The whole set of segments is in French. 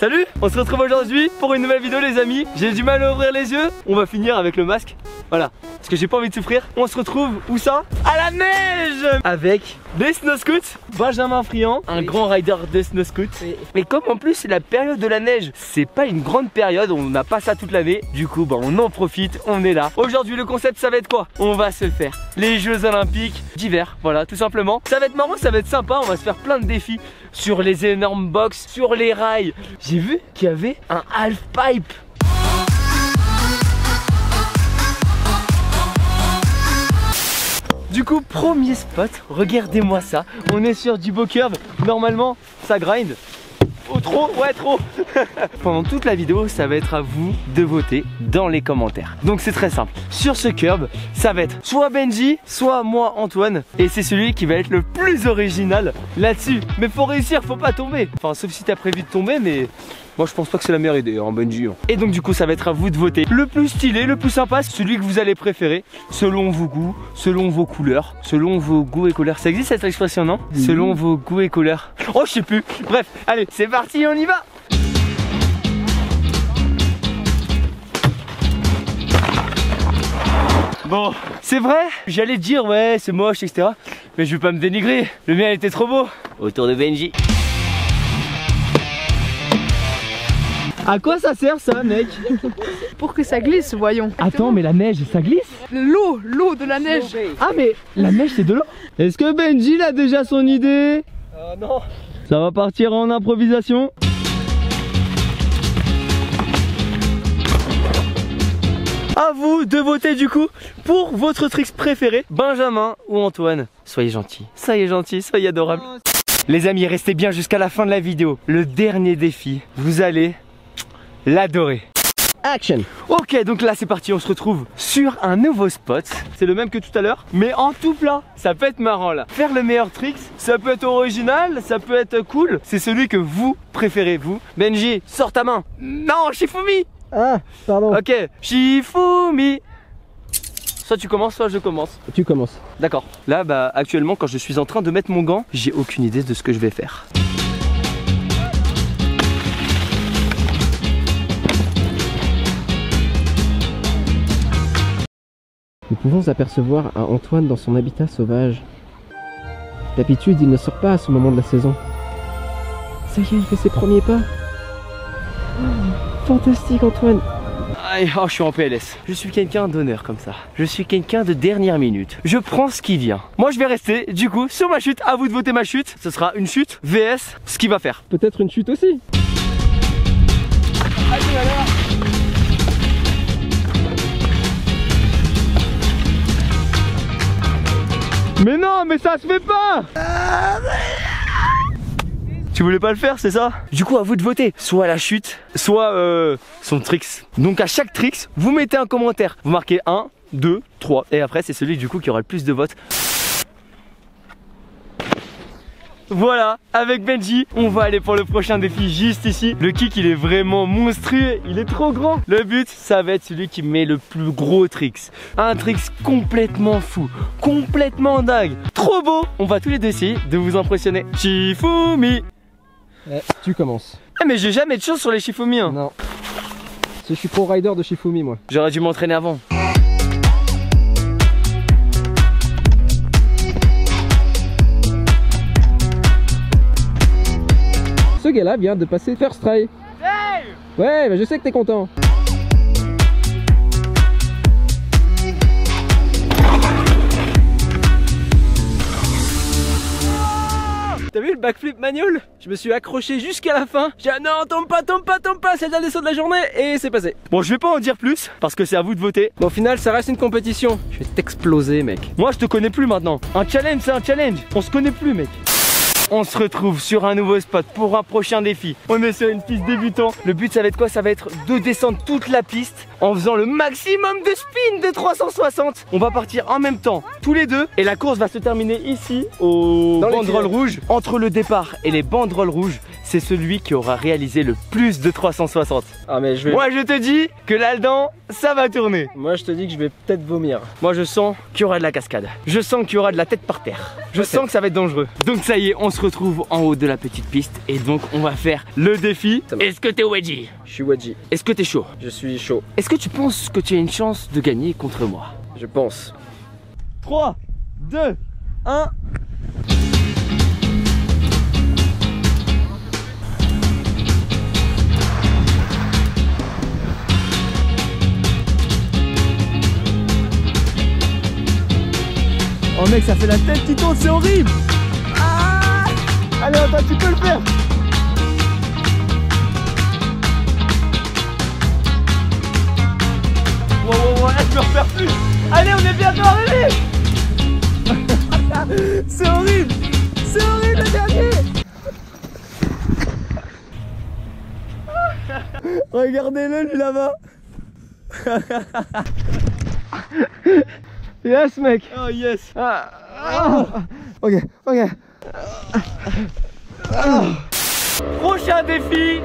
Salut, on se retrouve aujourd'hui pour une nouvelle vidéo les amis. J'ai du mal à ouvrir les yeux. On va finir avec le masque. Voilà, parce que j'ai pas envie de souffrir. On se retrouve où ça? À la neige. Avec des snow scoots, Benjamin Friand, un grand rider de snow scoots. Mais comme en plus c'est la période de la neige, c'est pas une grande période, on n'a pas ça toute l'année. Du coup bah, on en profite, on est là. Aujourd'hui le concept ça va être quoi? On va se faire les Jeux Olympiques d'hiver, voilà tout simplement. Ça va être marrant, ça va être sympa, on va se faire plein de défis sur les énormes box, sur les rails. J'ai vu qu'il y avait un half pipe. Du coup, premier spot, regardez-moi ça. On est sur du bow curve. Normalement, ça grind. Oh, trop, ouais, trop. Pendant toute la vidéo, ça va être à vous de voter dans les commentaires. Donc c'est très simple. Sur ce curve, ça va être soit Benji, soit moi Antoine. Et c'est celui qui va être le plus original là-dessus. Mais faut réussir, faut pas tomber. Enfin, sauf si t'as prévu de tomber, mais moi je pense pas que c'est la meilleure idée en Benji. Et donc du coup ça va être à vous de voter. Le plus stylé, le plus sympa, celui que vous allez préférer, selon vos goûts, selon vos couleurs, selon vos goûts et couleurs. Ça existe cette expression, non? Selon vos goûts et couleurs. Oh je sais plus. Bref, allez, c'est parti, on y va. Bon, c'est vrai, j'allais dire ouais c'est moche etc. Mais je vais pas me dénigrer, le mien était trop beau. Autour de Benji. À quoi ça sert ça mec? Pour que ça glisse, voyons. Attends, mais la neige ça glisse? L'eau de la neige. Ah mais la neige c'est de l'eau? Est-ce que Benji a déjà son idée? Non. Ça va partir en improvisation. À vous de voter du coup pour votre tricks préféré, Benjamin ou Antoine. Soyez gentils, soyez adorables. Les amis, restez bien jusqu'à la fin de la vidéo. Le dernier défi, vous allez l'adorer. Action. Ok, donc là c'est parti, on se retrouve sur un nouveau spot. C'est le même que tout à l'heure, mais en tout plat. Ça peut être marrant là. Faire le meilleur tricks, ça peut être original, ça peut être cool. C'est celui que vous préférez, vous. Benji, sors ta main. Non, Shifumi. Ah, pardon. Ok, Shifumi. Soit tu commences, soit je commence. Tu commences. D'accord. Là, bah, actuellement, quand je suis en train de mettre mon gant, j'ai aucune idée de ce que je vais faire. Nous pouvons apercevoir un Antoine dans son habitat sauvage. D'habitude, il ne sort pas à ce moment de la saison. Ça y est, il fait ses premiers pas. Oh, fantastique, Antoine. Aïe, oh, je suis en PLS. Je suis quelqu'un d'honneur comme ça. Je suis quelqu'un de dernière minute. Je prends ce qui vient. Moi, je vais rester, du coup, sur ma chute. À vous de voter ma chute. Ce sera une chute VS ce qu'il va faire. Peut-être une chute aussi. Allez, alors. Mais non, mais ça se fait pas. Tu voulais pas le faire, c'est ça? Du coup, à vous de voter. Soit la chute, soit son tricks. Donc à chaque tricks, vous mettez un commentaire. Vous marquez 1, 2, 3. Et après, c'est celui du coup qui aura le plus de votes. Voilà, avec Benji, on va aller pour le prochain défi juste ici. Le kick, il est vraiment monstrueux, il est trop grand. Le but, ça va être celui qui met le plus gros tricks. Un tricks complètement fou, complètement dingue, trop beau. On va tous les deux essayer de vous impressionner. Shifumi. Tu commences. Ah mais j'ai jamais de chance sur les Shifumi hein. Non. Je suis pro rider de Shifumi moi. J'aurais dû m'entraîner avant. Ce gars-là vient de passer first try. Hey, ouais, bah je sais que t'es content. t'as vu le backflip manual? Je me suis accroché jusqu'à la fin. J'ai dit non, tombe pas, c'est le dernier saut de la journée. Et c'est passé. Bon, je vais pas en dire plus parce que c'est à vous de voter. Mais au final, ça reste une compétition. Je vais t'exploser, mec. Moi, je te connais plus maintenant. Un challenge, c'est un challenge. On se connaît plus, mec. On se retrouve sur un nouveau spot pour un prochain défi. On est sur une piste débutant. Le but ça va être quoi? Ça va être de descendre toute la piste en faisant le maximum de spin de 360. On va partir en même temps tous les deux et la course va se terminer ici aux banderoles rouges. Entre le départ et les banderoles rouges, c'est celui qui aura réalisé le plus de 360. Ah mais je vais... Moi je te dis que là-dedans, ça va tourner. Moi je te dis que je vais peut-être vomir. Moi je sens qu'il y aura de la cascade. Je sens qu'il y aura de la tête par terre. Je sens que ça va être dangereux. Donc ça y est, on se retrouve en haut de la petite piste. Et donc on va faire le défi. Est-ce que t'es wedgie? Je suis wedgie. Est-ce que t'es chaud? Je suis chaud. Est-ce que tu penses que tu as une chance de gagner contre moi? Je pense. 3, 2, 1. Oh mec, ça fait la tête qui tourne, c'est horrible. Ah, allez, attends, tu peux le faire. Wow, je me repère plus. Allez, on est bientôt arrivé. C'est horrible. C'est horrible le dernier. Regardez-le lui là-bas. Yes mec. Oh yes. Ok. Prochain défi,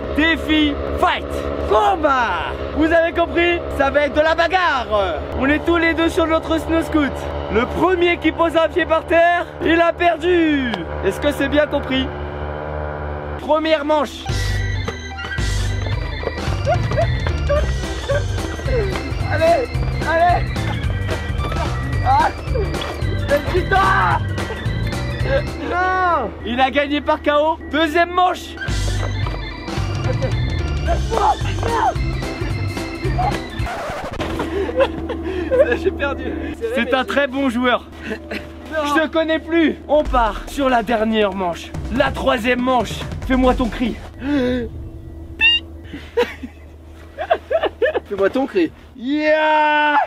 fight. Combat. Vous avez compris? Ça va être de la bagarre. On est tous les deux sur notre snow scoot. Le premier qui pose un pied par terre, il a perdu. Est-ce que c'est bien compris? Première manche. Allez. Ah, putain! Non! Il a gagné par KO. Deuxième manche. J'ai perdu. C'est un très bon joueur. Je te connais plus. On part sur la dernière manche. La troisième manche. Fais-moi ton cri. Fais-moi ton cri. Yeah!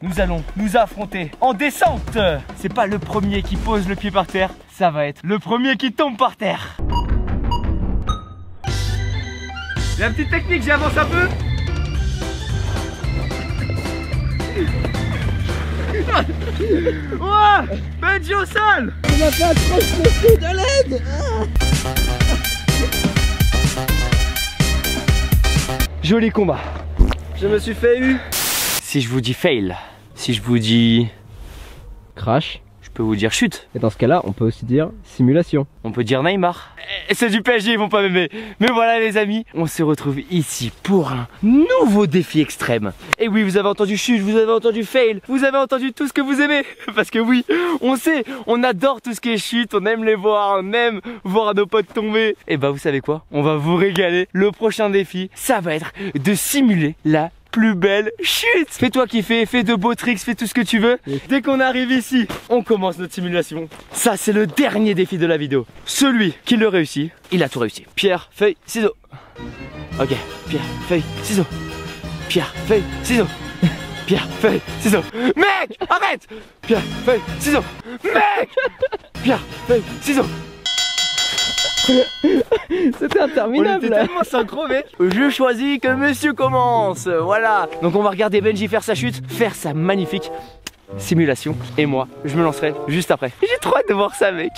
Nous allons nous affronter en descente. C'est pas le premier qui pose le pied par terre, ça va être le premier qui tombe par terre. La petite technique, j'avance un peu. Oh, Benji au sol. On m'a fait accrocher de l'aide. Joli combat. Je me suis fait eu. Si je vous dis fail, si je vous dis Crash. je peux vous dire chute. Et dans ce cas-là, on peut aussi dire simulation. On peut dire Neymar. C'est du PSG, ils vont pas m'aimer. Mais voilà les amis, on se retrouve ici pour un nouveau défi extrême. Et oui, vous avez entendu chute, vous avez entendu fail, vous avez entendu tout ce que vous aimez. Parce que oui, on sait, on adore tout ce qui est chute, on aime les voir, on aime voir nos potes tomber. Et bah vous savez quoi? On va vous régaler. Le prochain défi, ça va être de simuler la plus belle chute. Fais-toi kiffer, fais de beaux tricks, fais tout ce que tu veux. Dès qu'on arrive ici, on commence notre simulation. Ça, c'est le dernier défi de la vidéo. Celui qui le réussit, il a tout réussi. Pierre, feuille, ciseaux. Ok, pierre, feuille, ciseaux. Pierre, feuille, ciseaux. Pierre, feuille, ciseaux. Mec, arrête. Pierre, feuille, ciseaux. Mec. Pierre, feuille, ciseaux. C'était interminable. On était tellement synchro, mec. Je choisis que monsieur commence. Voilà. Donc on va regarder Benji faire sa chute, faire sa magnifique simulation. Et moi, je me lancerai juste après. J'ai trop hâte de voir ça, mec.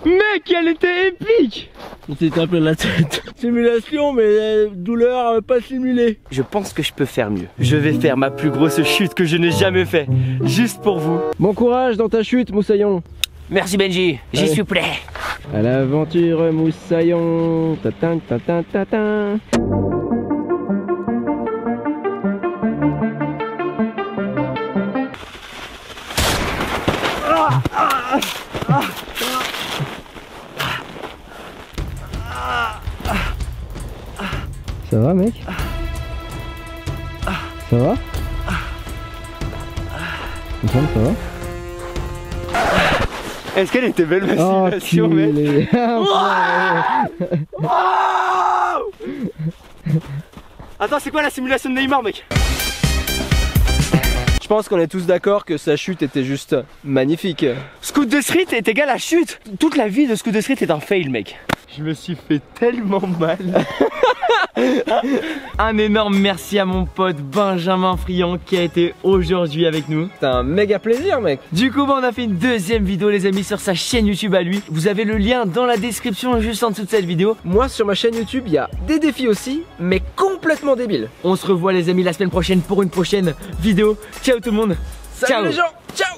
Mec, elle était épique. On s'est tapé la tête. Simulation, mais douleur pas simulée. Je pense que je peux faire mieux. Je vais faire ma plus grosse chute que je n'ai jamais fait. Juste pour vous. Bon courage dans ta chute, Moussaillon. Merci Benji, j'y suis prêt. À l'aventure, Moussaillon. Tatin, tatin, tatin. Ça va mec? Ça va? Ça va? Est-ce qu'elle était belle ma simulation, mec? Attends, c'est quoi la simulation de Neymar, mec? Je pense qu'on est tous d'accord que sa chute était juste magnifique. Scoot de street est égal à chute. Toute la vie de Scoot de street est un fail, mec. Je me suis fait tellement mal. Un énorme merci à mon pote Benjamin Friand qui a été aujourd'hui avec nous. C'est un méga plaisir, mec. Du coup, on a fait une deuxième vidéo, les amis, sur sa chaîne YouTube à lui. Vous avez le lien dans la description juste en dessous de cette vidéo. Moi, sur ma chaîne YouTube, il y a des défis aussi, mais complètement débiles. On se revoit, les amis, la semaine prochaine pour une prochaine vidéo. Ciao tout le monde. Salut ciao les gens.